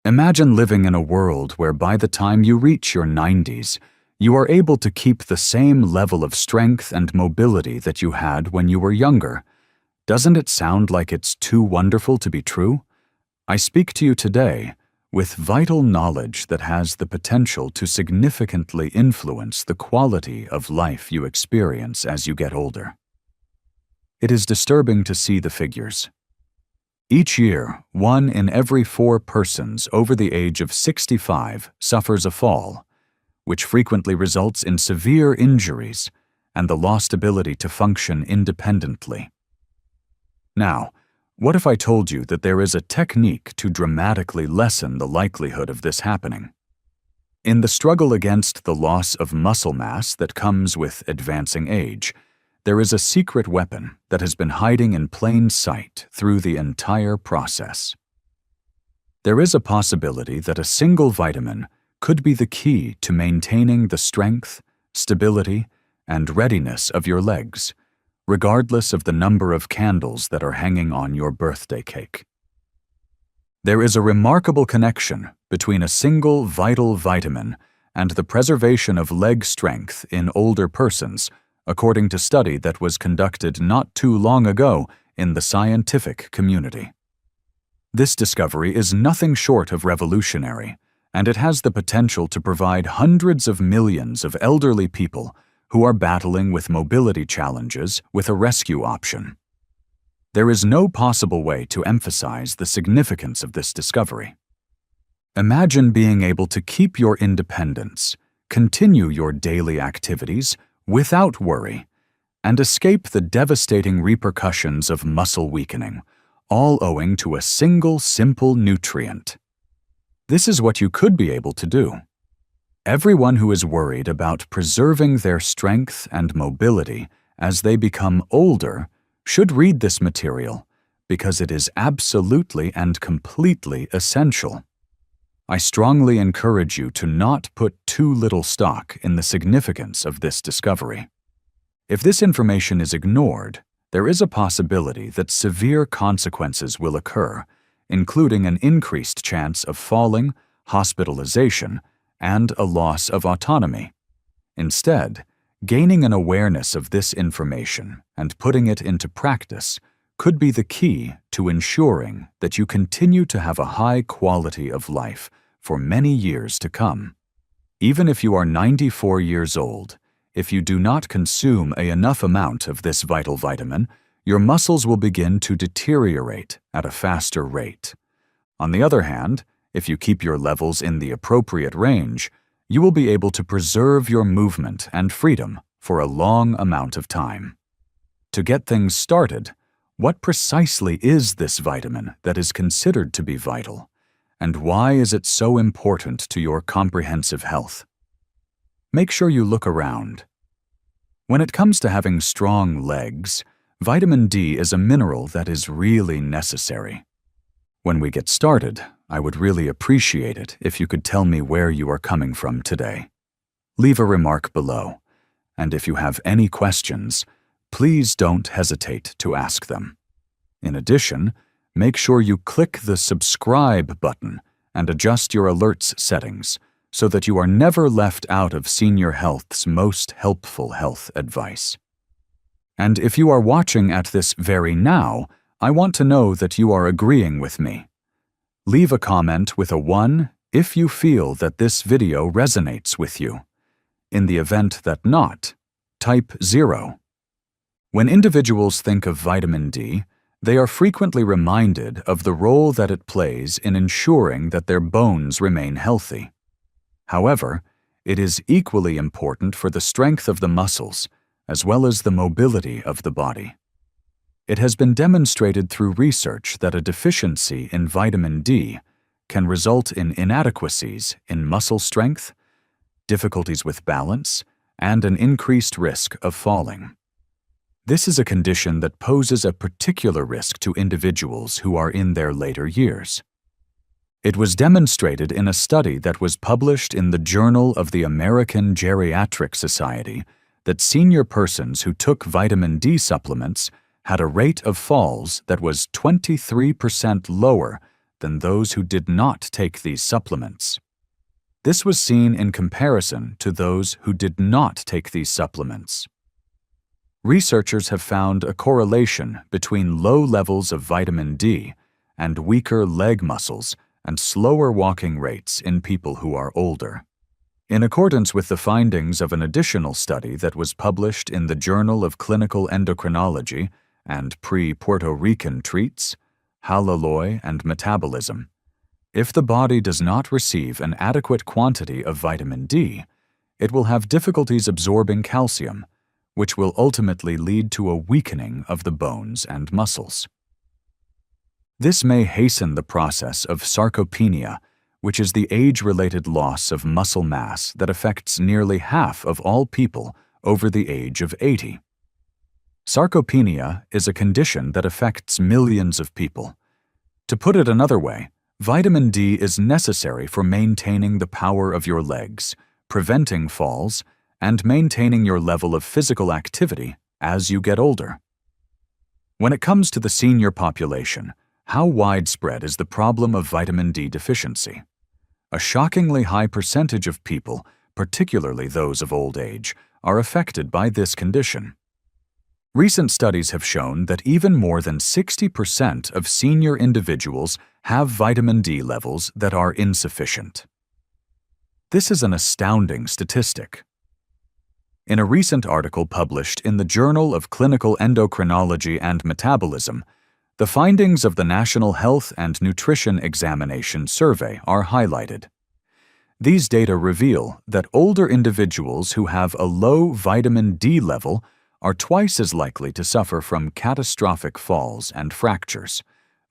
Imagine living in a world where by the time you reach your 90s, you are able to keep the same level of strength and mobility that you had when you were younger. Doesn't it sound like it's too wonderful to be true? I speak to you today with vital knowledge that has the potential to significantly influence the quality of life you experience as you get older. It is disturbing to see the figures. Each year, 1 in every 4 persons over the age of 65 suffers a fall, which frequently results in severe injuries and the lost ability to function independently. Now, what if I told you that there is a technique to dramatically lessen the likelihood of this happening? In the struggle against the loss of muscle mass that comes with advancing age, there is a secret weapon that has been hiding in plain sight through the entire process. There is a possibility that a single vitamin could be the key to maintaining the strength, stability, and readiness of your legs, regardless of the number of candles that are hanging on your birthday cake. There is a remarkable connection between a single vital vitamin and the preservation of leg strength in older persons, according to a study that was conducted not too long ago in the scientific community. This discovery is nothing short of revolutionary, and it has the potential to provide hundreds of millions of elderly people who are battling with mobility challenges with a rescue option. There is no possible way to emphasize the significance of this discovery. Imagine being able to keep your independence, continue your daily activities without worry, and escape the devastating repercussions of muscle weakening, all owing to a single simple nutrient. This is what you could be able to do. Everyone who is worried about preserving their strength and mobility as they become older should read this material because it is absolutely and completely essential. I strongly encourage you to not put too little stock in the significance of this discovery. If this information is ignored, there is a possibility that severe consequences will occur, including an increased chance of falling, hospitalization, and a loss of autonomy. Instead, gaining an awareness of this information and putting it into practice could be the key to ensuring that you continue to have a high quality of life for many years to come. Even if you are 94 years old, if you do not consume enough amount of this vital vitamin, your muscles will begin to deteriorate at a faster rate. On the other hand, if you keep your levels in the appropriate range, you will be able to preserve your movement and freedom for a long amount of time. To get things started, what precisely is this vitamin that is considered to be vital, and why is it so important to your comprehensive health? Make sure you look around. When it comes to having strong legs, vitamin D is a mineral that is really necessary. When we get started, I would really appreciate it if you could tell me where you are coming from today. Leave a remark below, and if you have any questions, please don't hesitate to ask them. In addition, make sure you click the subscribe button and adjust your alerts settings so that you are never left out of Senior Health's most helpful health advice. And if you are watching at this very now, I want to know that you are agreeing with me. Leave a comment with a 1 if you feel that this video resonates with you. In the event that not, type 0. When individuals think of vitamin D, they are frequently reminded of the role that it plays in ensuring that their bones remain healthy. However, it is equally important for the strength of the muscles, as well as the mobility of the body. It has been demonstrated through research that a deficiency in vitamin D can result in inadequacies in muscle strength, difficulties with balance, and an increased risk of falling. This is a condition that poses a particular risk to individuals who are in their later years. It was demonstrated in a study that was published in the Journal of the American Geriatric Society that senior persons who took vitamin D supplements had a rate of falls that was 23% lower than those who did not take these supplements. This was seen in comparison to those who did not take these supplements. Researchers have found a correlation between low levels of vitamin D and weaker leg muscles and slower walking rates in people who are older. In accordance with the findings of an additional study that was published in the Journal of Clinical Endocrinology and Pre-Puerto Rican Treats, Hallelujah and Metabolism, if the body does not receive an adequate quantity of vitamin D, it will have difficulties absorbing calcium, which will ultimately lead to a weakening of the bones and muscles. This may hasten the process of sarcopenia, which is the age-related loss of muscle mass that affects nearly half of all people over the age of 80. Sarcopenia is a condition that affects millions of people. To put it another way, vitamin D is necessary for maintaining the power of your legs, preventing falls, and maintaining your level of physical activity as you get older. When it comes to the senior population, how widespread is the problem of vitamin D deficiency? A shockingly high percentage of people, particularly those of old age, are affected by this condition. Recent studies have shown that even more than 60% of senior individuals have vitamin D levels that are insufficient. This is an astounding statistic. In a recent article published in the Journal of Clinical Endocrinology and Metabolism, the findings of the National Health and Nutrition Examination Survey are highlighted. These data reveal that older individuals who have a low vitamin D level are twice as likely to suffer from catastrophic falls and fractures.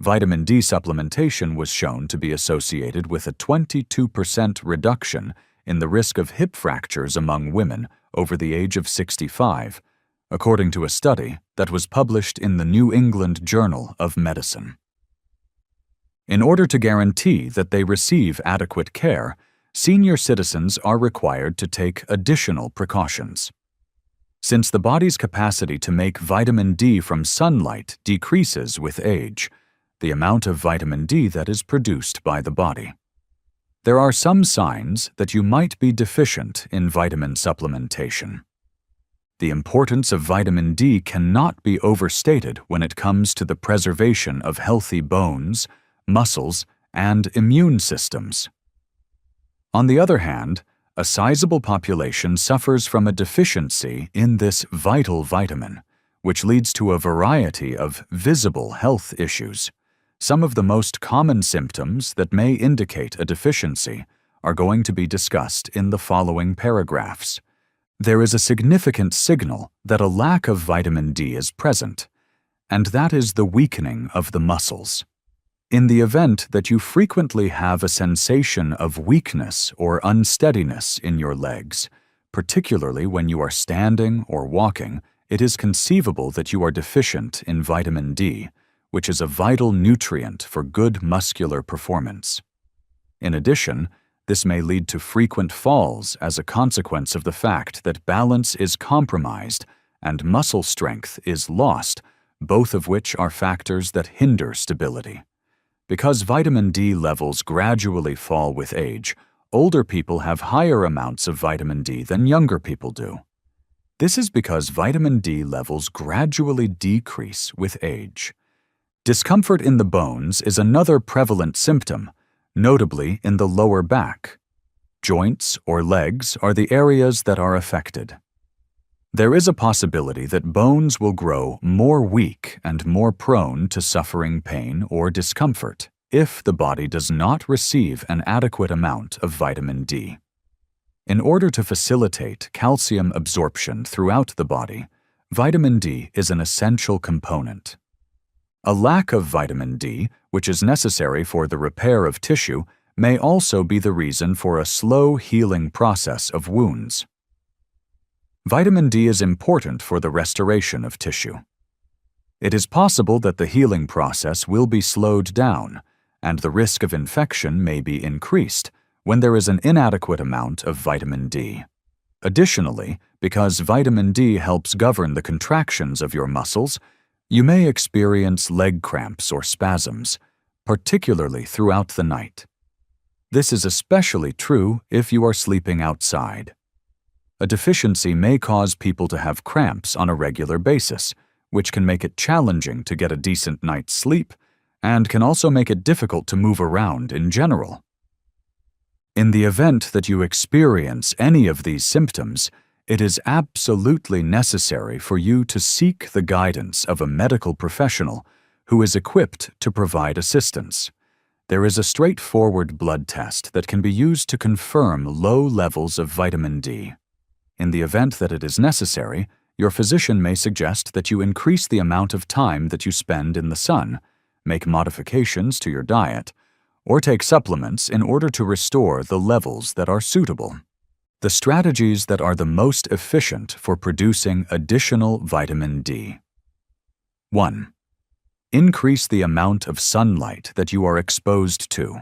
Vitamin D supplementation was shown to be associated with a 22% reduction in the risk of hip fractures among women over the age of 65, according to a study that was published in the New England Journal of Medicine. In order to guarantee that they receive adequate care, senior citizens are required to take additional precautions. Since the body's capacity to make vitamin D from sunlight decreases with age, the amount of vitamin D that is produced by the body. There are some signs that you might be deficient in vitamin supplementation. The importance of vitamin D cannot be overstated when it comes to the preservation of healthy bones, muscles, and immune systems. On the other hand, a sizable population suffers from a deficiency in this vital vitamin, which leads to a variety of visible health issues. Some of the most common symptoms that may indicate a deficiency are going to be discussed in the following paragraphs. There is a significant signal that a lack of vitamin D is present, and that is the weakening of the muscles. In the event that you frequently have a sensation of weakness or unsteadiness in your legs, particularly when you are standing or walking, it is conceivable that you are deficient in vitamin D, which is a vital nutrient for good muscular performance. In addition, this may lead to frequent falls as a consequence of the fact that balance is compromised and muscle strength is lost, both of which are factors that hinder stability. Because vitamin D levels gradually fall with age, older people have higher amounts of vitamin D than younger people do. This is because vitamin D levels gradually decrease with age. Discomfort in the bones is another prevalent symptom, notably in the lower back. Joints or legs are the areas that are affected. There is a possibility that bones will grow more weak and more prone to suffering pain or discomfort if the body does not receive an adequate amount of vitamin D. In order to facilitate calcium absorption throughout the body, vitamin D is an essential component. A lack of vitamin D, which is necessary for the repair of tissue, may also be the reason for a slow healing process of wounds. Vitamin D is important for the restoration of tissue. It is possible that the healing process will be slowed down, and the risk of infection may be increased when there is an inadequate amount of vitamin D. Additionally, because vitamin D helps govern the contractions of your muscles, you may experience leg cramps or spasms, particularly throughout the night. This is especially true if you are sleeping outside. A deficiency may cause people to have cramps on a regular basis, which can make it challenging to get a decent night's sleep and can also make it difficult to move around in general. In the event that you experience any of these symptoms, it is absolutely necessary for you to seek the guidance of a medical professional who is equipped to provide assistance. There is a straightforward blood test that can be used to confirm low levels of vitamin D. In the event that it is necessary, your physician may suggest that you increase the amount of time that you spend in the sun, make modifications to your diet, or take supplements in order to restore the levels that are suitable. The strategies that are the most efficient for producing additional vitamin D. 1. Increase the amount of sunlight that you are exposed to.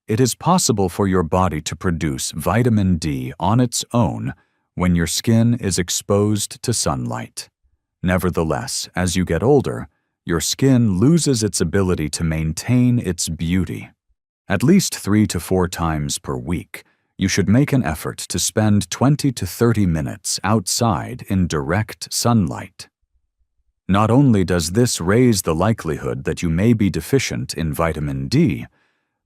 It is possible for your body to produce vitamin D on its own when your skin is exposed to sunlight. Nevertheless, as you get older, your skin loses its ability to maintain its beauty. At least 3 to 4 times per week, you should make an effort to spend 20 to 30 minutes outside in direct sunlight. Not only does this raise the likelihood that you may be deficient in vitamin D,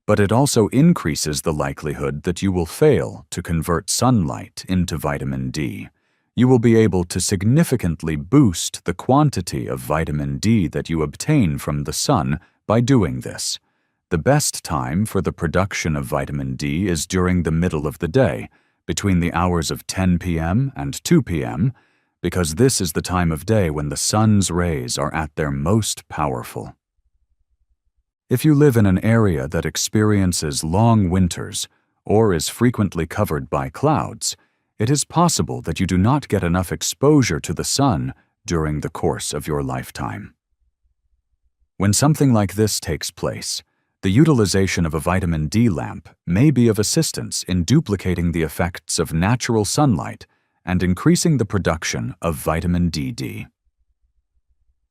but it also increases the likelihood that you will fail to convert sunlight into vitamin D. You will be able to significantly boost the quantity of vitamin D that you obtain from the sun by doing this. The best time for the production of vitamin D is during the middle of the day, between the hours of 10 p.m. and 2 p.m., because this is the time of day when the sun's rays are at their most powerful. If you live in an area that experiences long winters or is frequently covered by clouds, it is possible that you do not get enough exposure to the sun during the course of your lifetime. When something like this takes place, the utilization of a vitamin D lamp may be of assistance in duplicating the effects of natural sunlight and increasing the production of vitamin D.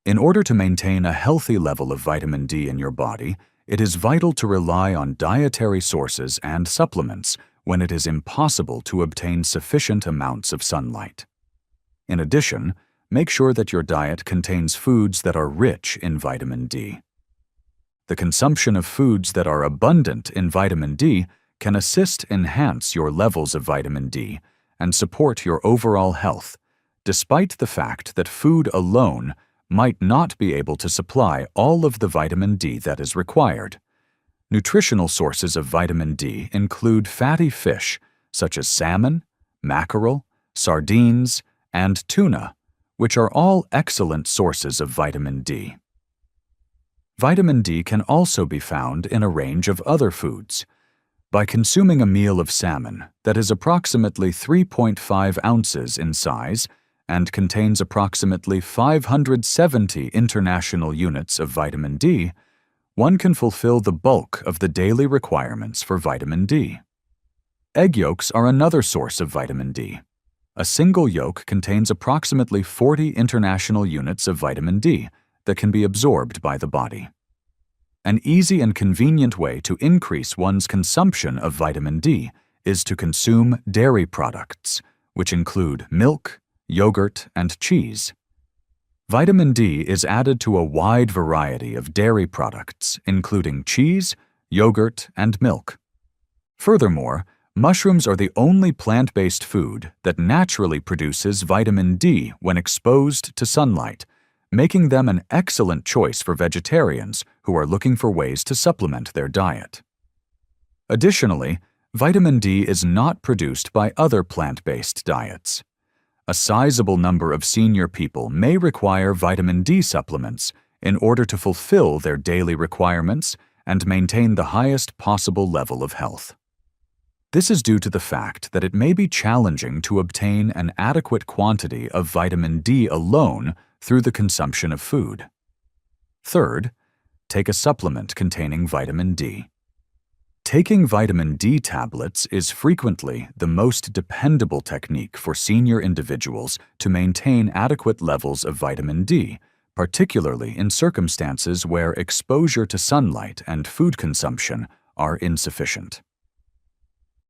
In order to maintain a healthy level of vitamin D in your body, it is vital to rely on dietary sources and supplements when it is impossible to obtain sufficient amounts of sunlight. In addition, make sure that your diet contains foods that are rich in vitamin D. The consumption of foods that are abundant in vitamin D can enhance your levels of vitamin D and support your overall health, despite the fact that food alone might not be able to supply all of the vitamin D that is required. Nutritional sources of vitamin D include fatty fish such as salmon, mackerel, sardines, and tuna, which are all excellent sources of vitamin D. Vitamin D can also be found in a range of other foods. By consuming a meal of salmon that is approximately 3.5 ounces in size and contains approximately 570 international units of vitamin D, one can fulfill the bulk of the daily requirements for vitamin D. Egg yolks are another source of vitamin D. A single yolk contains approximately 40 international units of vitamin D that can be absorbed by the body. An easy and convenient way to increase one's consumption of vitamin D is to consume dairy products, which include milk, yogurt, and cheese. Vitamin D is added to a wide variety of dairy products, including cheese, yogurt, and milk. Furthermore, mushrooms are the only plant-based food that naturally produces vitamin D when exposed to sunlight, making them an excellent choice for vegetarians who are looking for ways to supplement their diet. Additionally, vitamin D is not produced by other plant-based diets. A sizable number of senior people may require vitamin D supplements in order to fulfill their daily requirements and maintain the highest possible level of health. This is due to the fact that it may be challenging to obtain an adequate quantity of vitamin D alone through the consumption of food. Third, take a supplement containing vitamin D. Taking vitamin D tablets is frequently the most dependable technique for senior individuals to maintain adequate levels of vitamin D, particularly in circumstances where exposure to sunlight and food consumption are insufficient.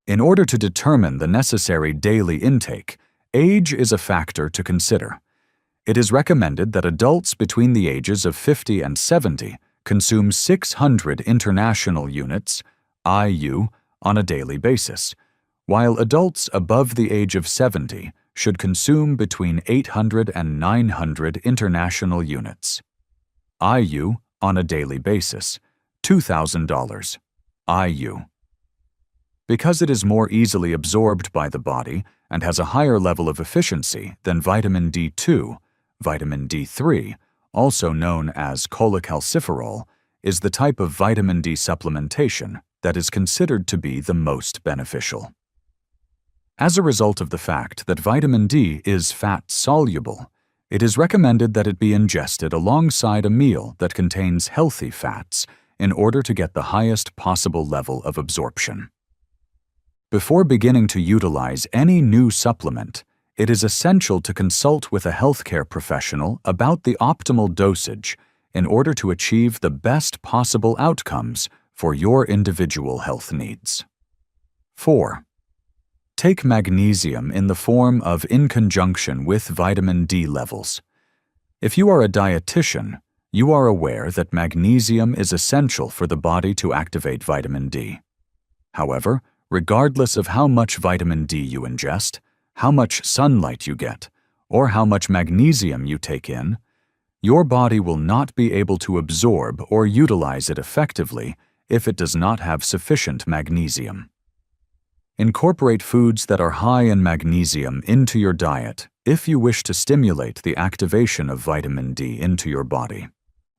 In order to determine the necessary daily intake, age is a factor to consider. It is recommended that adults between the ages of 50 and 70 consume 600 international units, IU, on a daily basis, while adults above the age of 70 should consume between 800 and 900 international units, IU, on a daily basis, $2,000, IU. Because it is more easily absorbed by the body and has a higher level of efficiency than vitamin D2, vitamin D3, also known as cholecalciferol, is the type of vitamin D supplementation that is considered to be the most beneficial. As a result of the fact that vitamin D is fat-soluble, it is recommended that it be ingested alongside a meal that contains healthy fats in order to get the highest possible level of absorption. Before beginning to utilize any new supplement, it is essential to consult with a healthcare professional about the optimal dosage in order to achieve the best possible outcomes for your individual health needs. 4. Take magnesium in the form of in conjunction with vitamin D levels. If you are a dietitian, you are aware that magnesium is essential for the body to activate vitamin D. However, regardless of how much vitamin D you ingest, how much sunlight you get, or how much magnesium you take in, your body will not be able to absorb or utilize it effectively if it does not have sufficient magnesium. Incorporate foods that are high in magnesium into your diet if you wish to stimulate the activation of vitamin D into your body.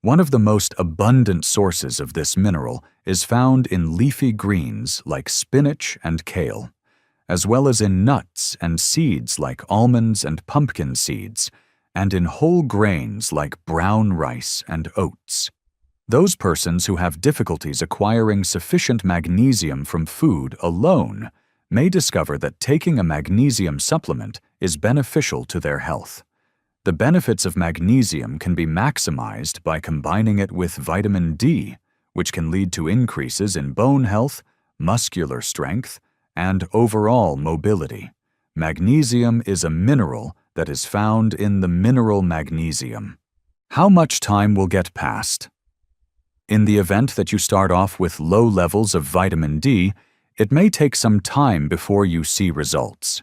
One of the most abundant sources of this mineral is found in leafy greens like spinach and kale, as well as in nuts and seeds like almonds and pumpkin seeds, and in whole grains like brown rice and oats. Those persons who have difficulties acquiring sufficient magnesium from food alone may discover that taking a magnesium supplement is beneficial to their health. The benefits of magnesium can be maximized by combining it with vitamin D, which can lead to increases in bone health, muscular strength, and overall mobility. Magnesium is a mineral that is found in the mineral magnesium. How much time will get passed? In the event that you start off with low levels of vitamin D, it may take some time before you see results.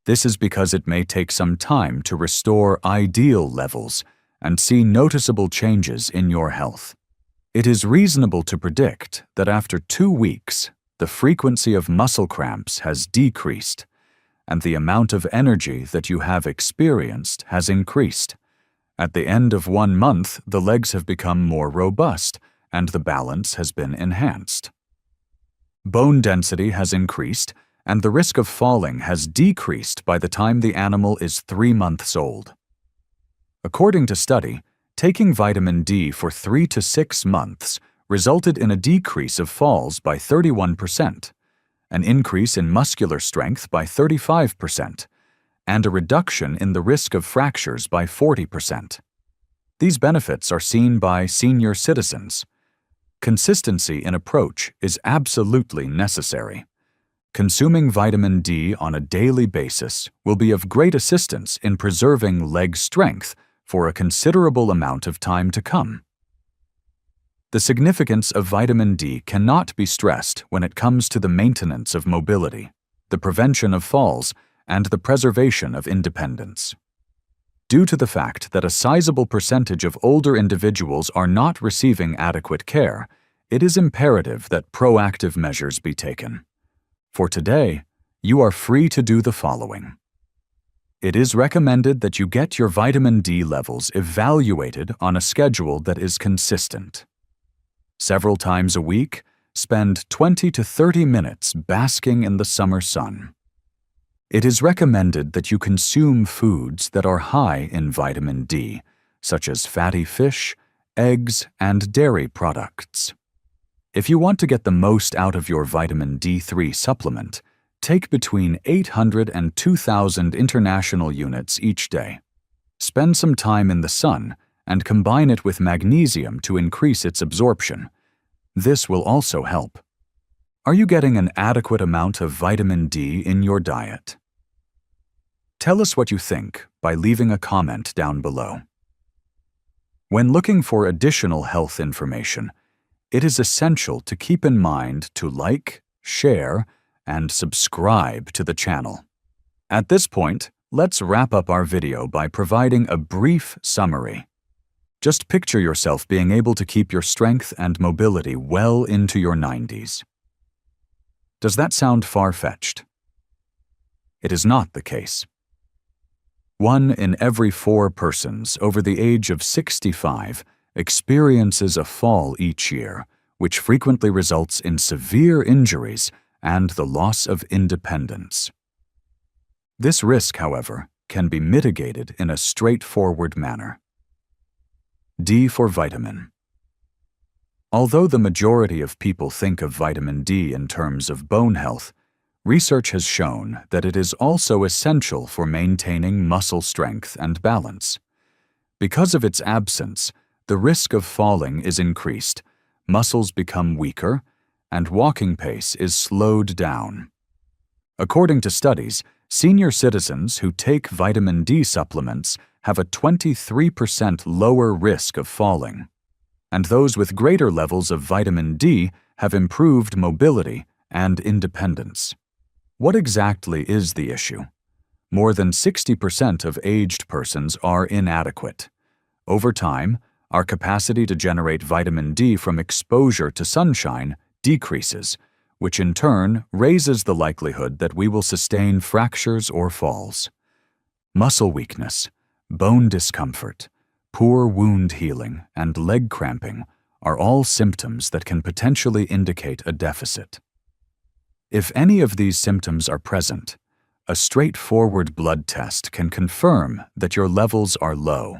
This is because it may take some time to restore ideal levels and see noticeable changes in your health. It is reasonable to predict that after 2 weeks, the frequency of muscle cramps has decreased, and the amount of energy that you have experienced has increased. At the end of 1 month, the legs have become more robust, and the balance has been enhanced. Bone density has increased, and the risk of falling has decreased by the time the animal is 3 months old. According to study, taking vitamin D for 3 to 6 months resulted in a decrease of falls by 31%, an increase in muscular strength by 35%, and a reduction in the risk of fractures by 40%. These benefits are seen by senior citizens. Consistency in approach is absolutely necessary. Consuming vitamin D on a daily basis will be of great assistance in preserving leg strength for a considerable amount of time to come. The significance of vitamin D cannot be stressed when it comes to the maintenance of mobility, the prevention of falls, and the preservation of independence. Due to the fact that a sizable percentage of older individuals are not receiving adequate care, it is imperative that proactive measures be taken. For today, you are free to do the following. It is recommended that you get your vitamin D levels evaluated on a schedule that is consistent. Several times a week, spend 20 to 30 minutes basking in the summer sun. It is recommended that you consume foods that are high in vitamin D, such as fatty fish, eggs, and dairy products. If you want to get the most out of your vitamin D3 supplement, take between 800 and 2,000 international units each day. Spend some time in the sun and combine it with magnesium to increase its absorption. This will also help. Are you getting an adequate amount of vitamin D in your diet? Tell us what you think by leaving a comment down below. When looking for additional health information, it is essential to keep in mind to like, share, and subscribe to the channel. At this point, let's wrap up our video by providing a brief summary. Just picture yourself being able to keep your strength and mobility well into your 90s. Does that sound far-fetched? It is not the case. 1 in every 4 persons over the age of 65 experiences a fall each year, which frequently results in severe injuries and the loss of independence. This risk, however, can be mitigated in a straightforward manner. D for vitamin. Although the majority of people think of vitamin D in terms of bone health, research has shown that it is also essential for maintaining muscle strength and balance. Because of its absence, the risk of falling is increased, muscles become weaker, and walking pace is slowed down. According to studies, senior citizens who take vitamin D supplements have a 23% lower risk of falling, and those with greater levels of vitamin D have improved mobility and independence. What exactly is the issue? More than 60% of aged persons are inadequate. Over time, our capacity to generate vitamin D from exposure to sunshine decreases, which in turn raises the likelihood that we will sustain fractures or falls. Muscle weakness, bone discomfort, poor wound healing, and leg cramping are all symptoms that can potentially indicate a deficit. If any of these symptoms are present, a straightforward blood test can confirm that your levels are low.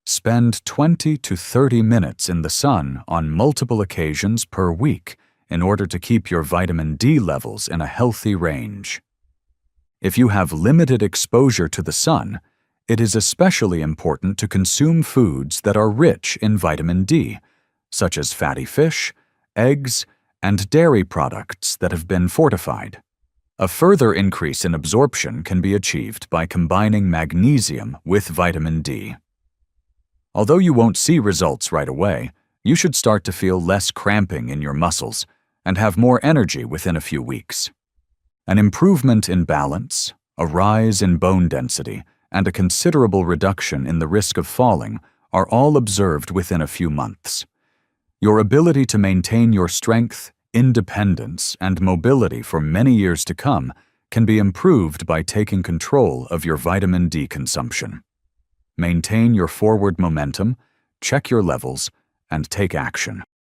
Spend 20 to 30 minutes in the sun on multiple occasions per week in order to keep your vitamin D levels in a healthy range. If you have limited exposure to the sun, it is especially important to consume foods that are rich in vitamin D, such as fatty fish, eggs, and dairy products that have been fortified. A further increase in absorption can be achieved by combining magnesium with vitamin D. Although you won't see results right away, you should start to feel less cramping in your muscles and have more energy within a few weeks. An improvement in balance, a rise in bone density, and a considerable reduction in the risk of falling are all observed within a few months. Your ability to maintain your strength, independence, and mobility for many years to come can be improved by taking control of your vitamin D consumption. Maintain your forward momentum, check your levels, and take action.